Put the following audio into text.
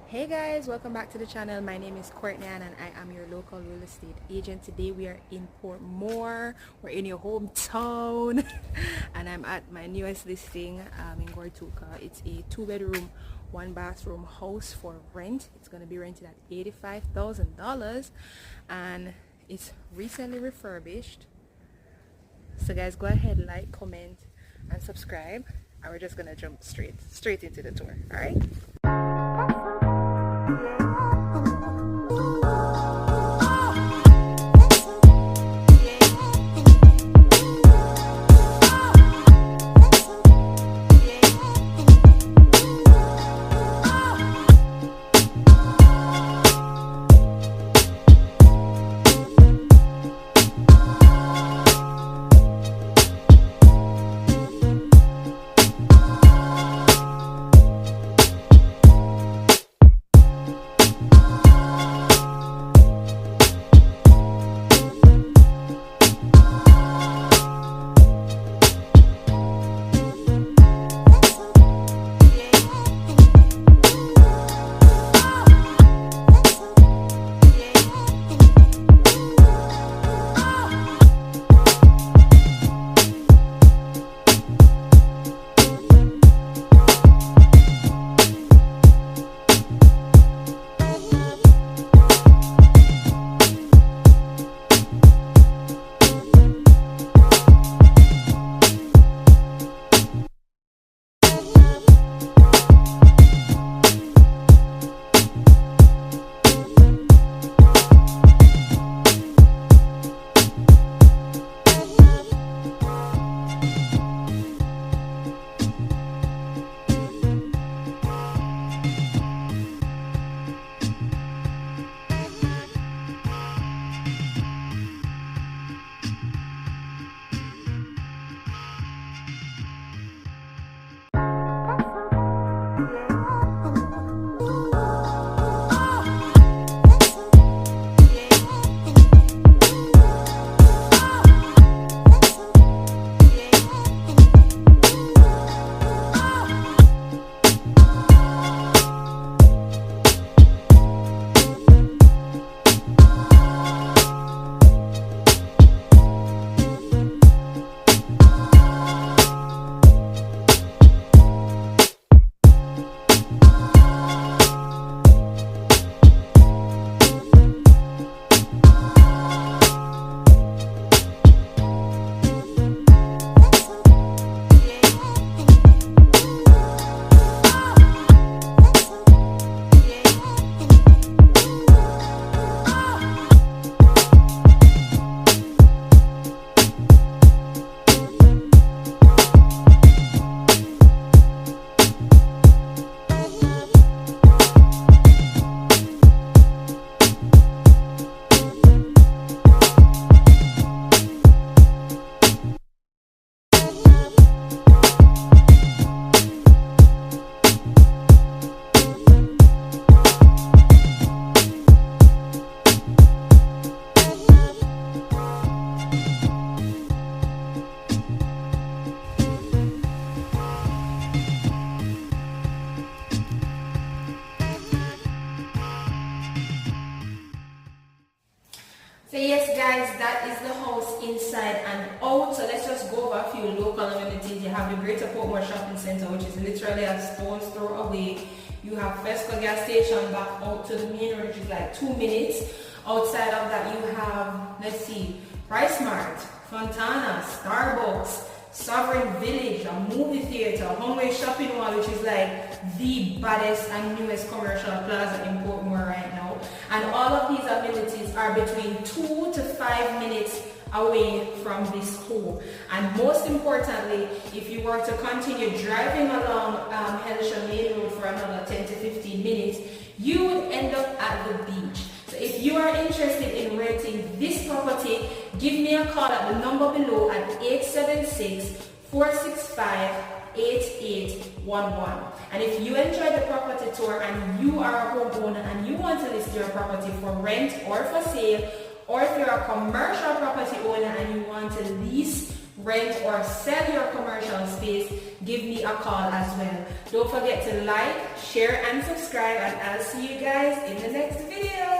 Hey guys, welcome back to the channel. My name is Courtney-Ann and I am your local real estate agent. Today we are in Portmore. We're in your hometown and I'm at my newest listing in Gortuka. It's a 2-bedroom, 1-bathroom house for rent. It's going to be rented at $85,000 and it's recently refurbished. So guys, go ahead, like, comment and subscribe, and we're just going to jump straight into the tour. All right. So yes guys, that is the house inside and out. So let's just go over a few local amenities. You have the Greater Portmore Shopping Center, which is literally a stone's throw away. You have Fesco gas station back out to the main road, which is like 2 minutes. Outside of that you have, let's see, Price Mart, Fontana, Starbucks, Sovereign Village, a movie theater, Homeway Shopping Mall, which is like the baddest and newest commercial plaza in Portmore right now. And all of these amenities are between 2 to 5 minutes away from this home. And most importantly, if you were to continue driving along Hellshire Main Road for another 10 to 15 minutes, you would end up at the beach. So if you are interested in renting this property, give me a call at the number below at 876-465-8811. And if you enjoy the property tour and you are a homeowner and you want to list your property for rent or for sale, or if you're a commercial property owner and you want to lease rent or sell your commercial space, give me a call as well. Don't forget to like, share and subscribe, and I'll see you guys in the next video.